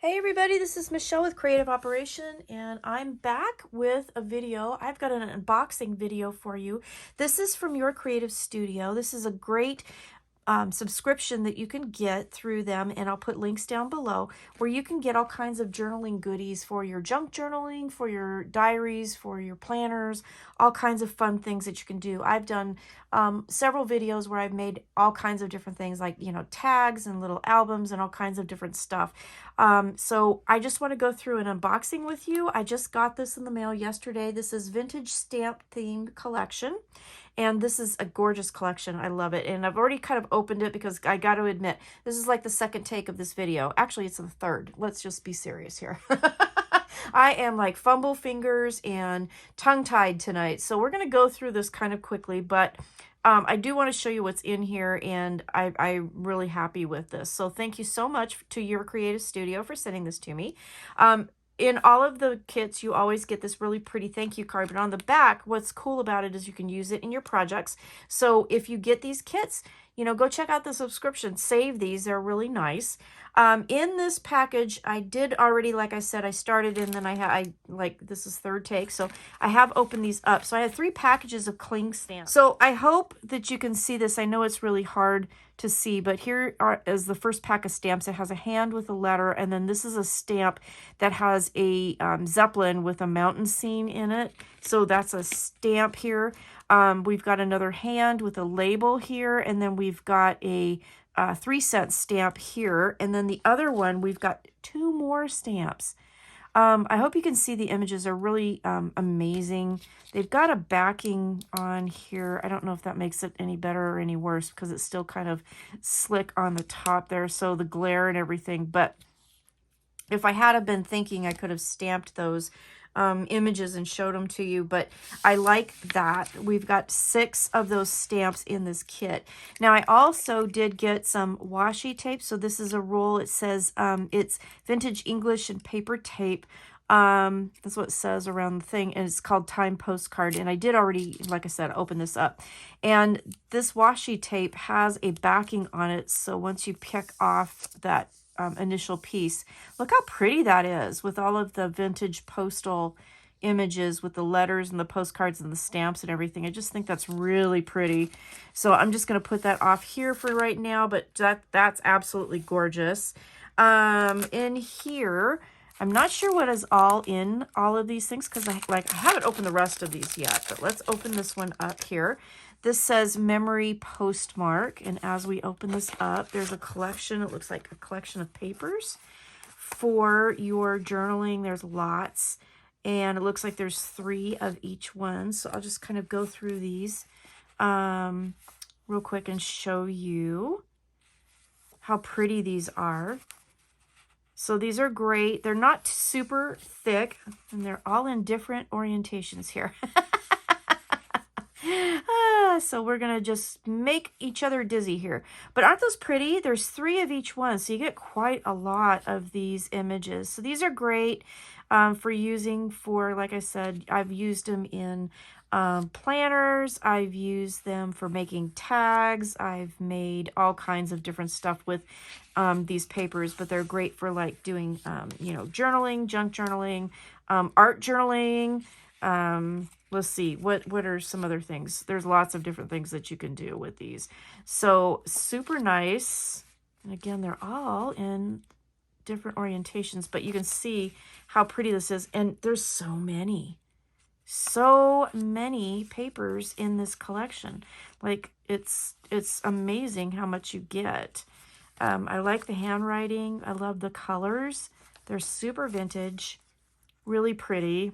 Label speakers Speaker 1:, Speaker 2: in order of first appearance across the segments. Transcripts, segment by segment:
Speaker 1: Hey everybody, this is Michelle with Creative Operation, and I'm back with a video. I've got an unboxing video for you. This is from Your Creative Studio. This is a great subscription that you can get through them, and I'll put links down below where you can get all kinds of journaling goodies for your junk journaling, for your diaries, for your planners, all kinds of fun things that you can do. I've done several videos where I've made all kinds of different things like, tags and little albums and all kinds of different stuff. So I just want to go through an unboxing with you. I just got this in the mail yesterday. This is Vintage Stamp Themed Collection. And this is a gorgeous collection. I love it. And I've already kind of opened it because I got to admit, this is like the second take of this video. Actually, it's the third. Let's just be serious here. I am like fumble fingers and tongue-tied tonight. So we're going to go through this kind of quickly, but I do want to show you what's in here, and I'm really happy with this. So thank you so much to Your Creative Studio for sending this to me. In all of the kits, you always get this really pretty thank you card, but on the back, what's cool about it is you can use it in your projects. So if you get these kits, go check out the subscription. Save these. They're really nice. In this package, I did already, like I said, I started and then I this is third take. So I have opened these up. So I have 3 packages of cling stamps. So I hope that you can see this. I know it's really hard to see, but here is the first pack of stamps. It has a hand with a letter, and then this is a stamp that has a Zeppelin with a mountain scene in it. So that's a stamp here. We've got another hand with a label here, and then we've got a 3-cent stamp here, and then the other one, we've got 2 more stamps. I hope you can see the images are really amazing. They've got a backing on here. I don't know if that makes it any better or any worse because it's still kind of slick on the top there, so the glare and everything. But if I had been thinking, I could have stamped those images and showed them to you, but I like that. We've got 6 of those stamps in this kit. Now, I also did get some washi tape. So this is a roll. It says it's vintage English and paper tape. That's what it says around the thing, and it's called Time Postcard. And I did already, like I said, open this up. And this washi tape has a backing on it, so once you pick off that initial piece, look how pretty that is with all of the vintage postal images with the letters and the postcards and the stamps and everything. I just think that's really pretty. So I'm just going to put that off here for right now, but that's absolutely gorgeous. In here, I'm not sure what is all in all of these things because I haven't opened the rest of these yet, but let's open this one up here. This says Memory Postmark, and as we open this up, there's a collection. It looks like a collection of papers for your journaling. There's lots, and it looks like there's 3 of each one. So I'll just kind of go through these real quick and show you how pretty these are. So these are great. They're not super thick, and they're all in different orientations here. So we're going to just make each other dizzy here. But aren't those pretty? There's 3 of each one, so you get quite a lot of these images. So these are great for using for, like I said, I've used them in planners. I've used them for making tags. I've made all kinds of different stuff with these papers, but they're great for like doing, journaling, junk journaling, art journaling. Let's see, what are some other things? There's lots of different things that you can do with these. So super nice. And again, they're all in different orientations, but you can see how pretty this is. And there's so many papers in this collection. Like it's amazing how much you get. I like the handwriting. I love the colors. They're super vintage, really pretty.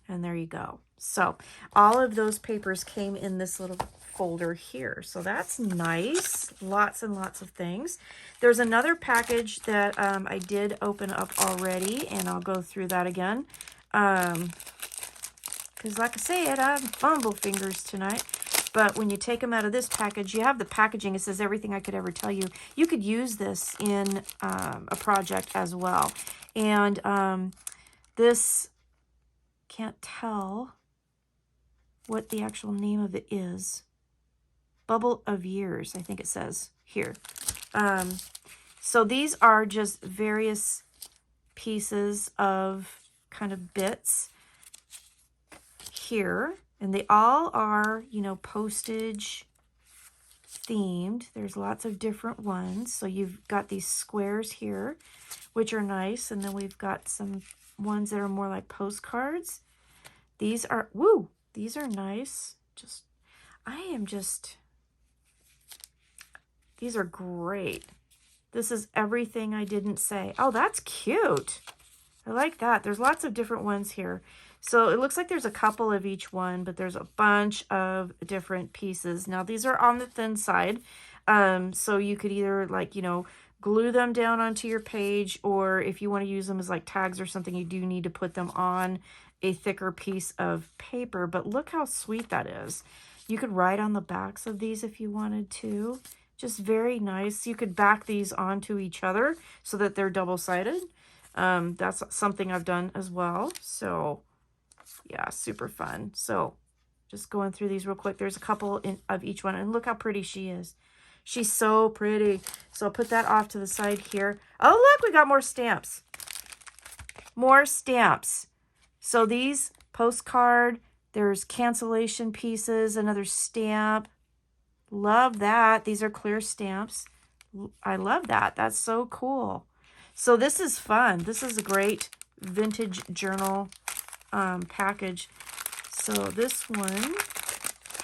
Speaker 1: And there you go. So all of those papers came in this little folder here. So that's nice. Lots and lots of things. There's another package that I did open up already, and I'll go through that again. Because like I said, I have fumble fingers tonight. But when you take them out of this package, you have the packaging. It says everything I could ever tell you. You could use this in a project as well. And this... can't tell what the actual name of it is. Bubble of Years, I think it says here. So these are just various pieces of kind of bits here. And they all are, you know, postage themed. There's lots of different ones. So you've got these squares here, which are nice. And then we've got some ones that are more like postcards. These are, woo, these are nice. These are great. This is Everything I Didn't Say. Oh, that's cute. I like that. There's lots of different ones here. So it looks like there's a couple of each one, but there's a bunch of different pieces. Now, these are on the thin side. So you could either, like, you know, glue them down onto your page, or if you want to use them as like tags or something, you do need to put them on a thicker piece of paper. But look how sweet that is. You could write on the backs of these if you wanted to. Just very nice. You could back these onto each other so that they're double-sided. That's something I've done as well. So yeah, super fun. So just going through these real quick. There's a couple of each one, and look how pretty she is. She's so pretty. So I'll put that off to the side here. Oh, look, we got more stamps. More stamps. So these postcard, there's cancellation pieces, another stamp. Love that. These are clear stamps. I love that. That's so cool. So this is fun. This is a great vintage journal package. So this one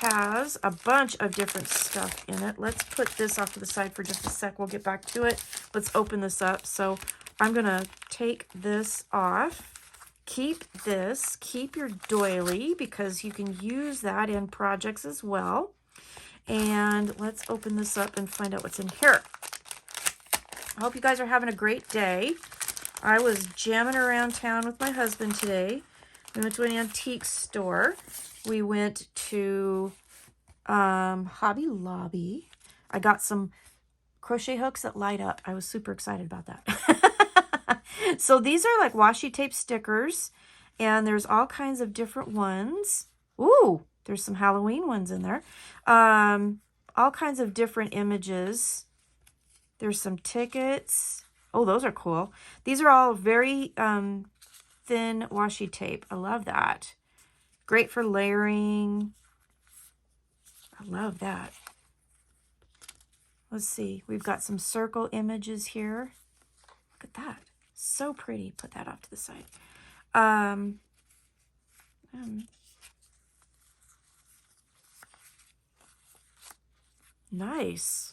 Speaker 1: has a bunch of different stuff in it. Let's put this off to the side for just a sec. We'll get back to it. Let's open this up. So I'm going to take this off. Keep this. Keep your doily, because you can use that in projects as well. And let's open this up and find out what's in here. I hope you guys are having a great day. I was jamming around town with my husband today. We went to an antique store. We went to Hobby Lobby. I got some crochet hooks that light up. I was super excited about that. So these are like washi tape stickers, and there's all kinds of different ones. Ooh, there's some Halloween ones in there. All kinds of different images. There's some tickets. Oh, those are cool. These are all very thin washi tape. I love that. Great for layering. I love that. Let's see. We've got some circle images here. Look at that. So pretty. Put that off to the side. Nice.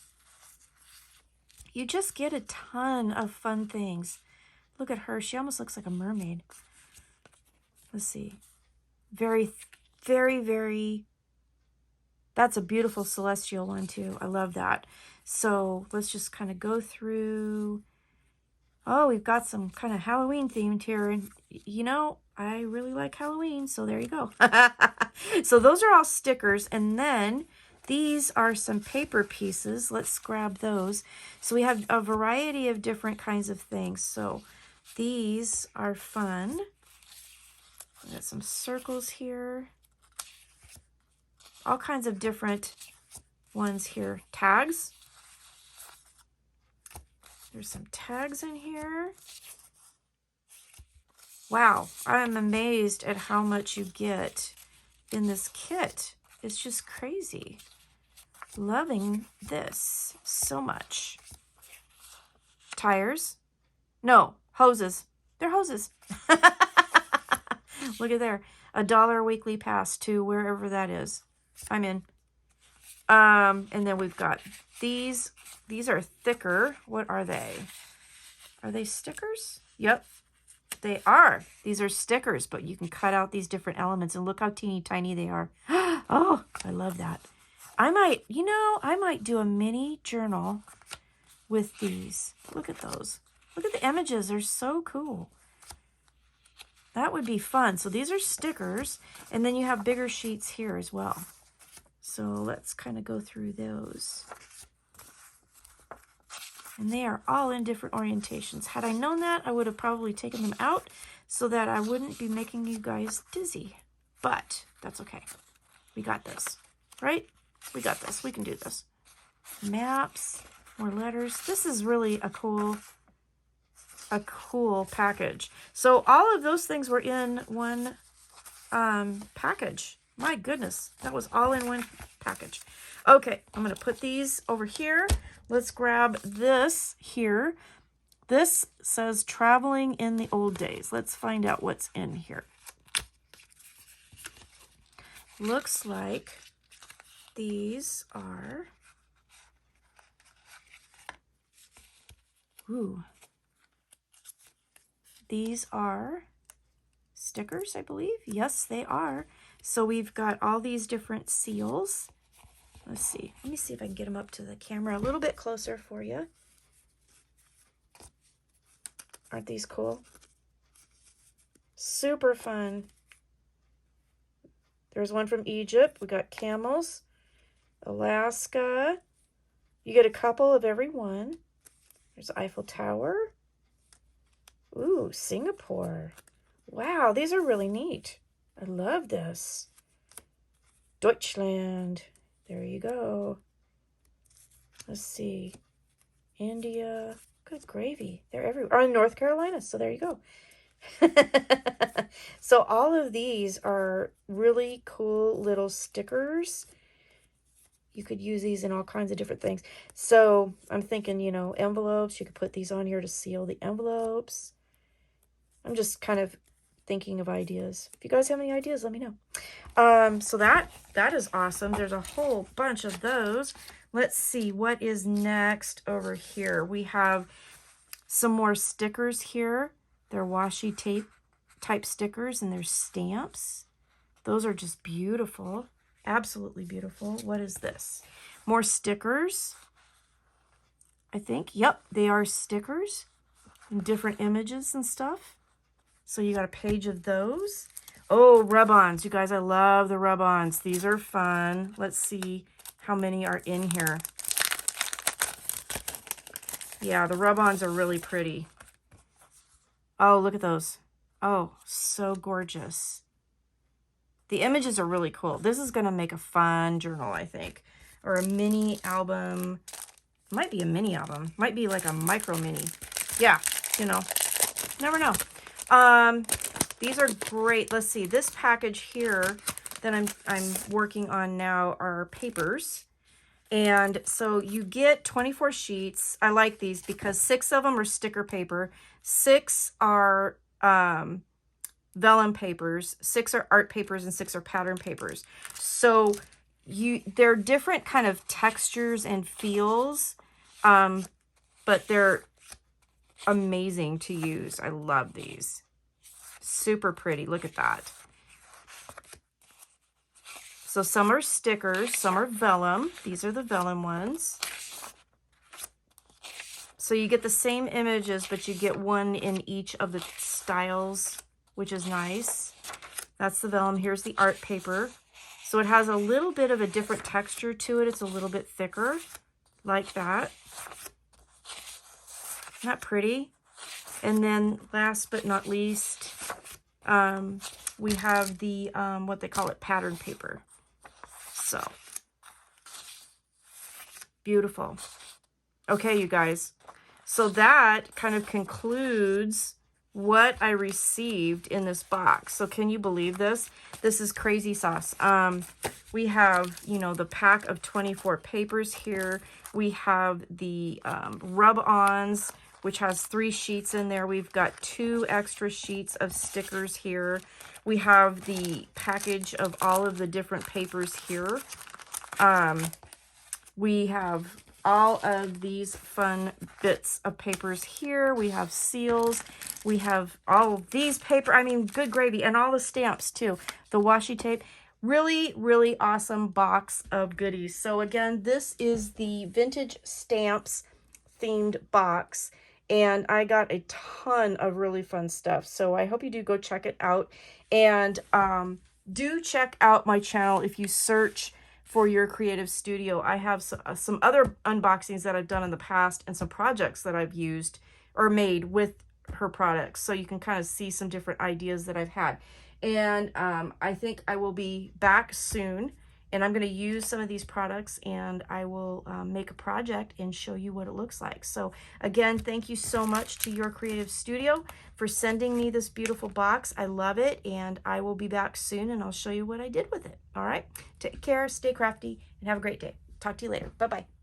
Speaker 1: You just get a ton of fun things. Look at her. She almost looks like a mermaid. Let's see. Very, very, very... That's a beautiful celestial one, too. I love that. So let's just kind of go through... Oh, we've got some kind of Halloween themed here. And, you know, I really like Halloween, so there you go. So those are all stickers. And then... these are some paper pieces. Let's grab those. So we have a variety of different kinds of things. So these are fun. We got some circles here. All kinds of different ones here. Tags. There's some tags in here. Wow, I'm amazed at how much you get in this kit. It's just crazy. Loving this so much. Tires. No, hoses. They're hoses. Look at there. $1 weekly pass to wherever that is. I'm in. And then we've got these. These are thicker. What are they? Are they stickers? Yep, they are. These are stickers, but you can cut out these different elements, and look how teeny tiny they are. Oh, I love that. I might, you know, I might do a mini journal with these. Look at those. Look at the images. They're so cool. That would be fun. So these are stickers, and then you have bigger sheets here as well. So let's kind of go through those. And they are all in different orientations. Had I known that, I would have probably taken them out so that I wouldn't be making you guys dizzy. But that's okay. We got this, right? We got this. We can do this. Maps, more letters. This is really a cool package. So all of those things were in one package. My goodness, that was all in one package. Okay, I'm going to put these over here. Let's grab this here. This says traveling in the old days. Let's find out what's in here. Looks like these are, ooh, these are stickers, I believe. Yes, they are. So we've got all these different seals. Let's see. Let me see if I can get them up to the camera a little bit closer for you. Aren't these cool? Super fun. There's one from Egypt. We got camels, Alaska. You get a couple of every one. There's Eiffel Tower. Ooh, Singapore. Wow, these are really neat. I love this. Deutschland. There you go. Let's see. India. Good gravy. They're everywhere. Oh, in North Carolina. So there you go. So all of these are really cool little stickers. You could use these in all kinds of different things. So I'm thinking, you know, envelopes. You could put these on here to seal the envelopes. I'm just kind of thinking of ideas. If you guys have any ideas, let me know. So that is awesome. There's a whole bunch of those. Let's see what is next over here. We have some more stickers here. They're washi tape type stickers, and there's stamps. Those are just beautiful. Absolutely beautiful. What is this? More stickers, I think. Yep, they are stickers and different images and stuff. So you got a page of those. Oh, rub-ons. You guys, I love the rub-ons. These are fun. Let's see how many are in here. Yeah, the rub-ons are really pretty. Oh, look at those. Oh, so gorgeous. The images are really cool. This is going to make a fun journal, I think. Or a mini album. Might be a mini album. Might be like a micro mini. Yeah, you know, never know. These are great. Let's see. This package here that I'm working on now are papers. And so you get 24 sheets. I like these because 6 of them are sticker paper. 6 are vellum papers, 6 are art papers, and 6 are pattern papers. So they're different kind of textures and feels, but they're amazing to use. I love these. Super pretty. Look at that. So some are stickers, some are vellum. These are the vellum ones. So you get the same images, but you get one in each of the styles, which is nice. That's the vellum. Here's the art paper. So it has a little bit of a different texture to it. It's a little bit thicker, like that. Isn't that pretty? And then last but not least, we have the, what they call it, pattern paper. So, beautiful. Okay, you guys. So that kind of concludes what I received in this box. So can you believe this? This is crazy sauce. We have, you know, the pack of 24 papers here. We have the rub-ons, which has 3 sheets in there. We've got 2 extra sheets of stickers here. We have the package of all of the different papers here. We have all of these fun bits of papers here. We have seals. We have all of these paper. I mean, good gravy. And all the stamps too. The washi tape. Really, really awesome box of goodies. So again, this is the vintage stamps themed box. And I got a ton of really fun stuff. So I hope you do go check it out. And do check out my channel if you search for Your Creative Studio. I have some other unboxings that I've done in the past and some projects that I've used or made with her products. So you can kind of see some different ideas that I've had. And I think I will be back soon And I'm going to use some of these products, and I will make a project and show you what it looks like. So again, thank you so much to Your Creative Studio for sending me this beautiful box. I love it, and I will be back soon, and I'll show you what I did with it. All right, take care, stay crafty, and have a great day. Talk to you later. Bye-bye.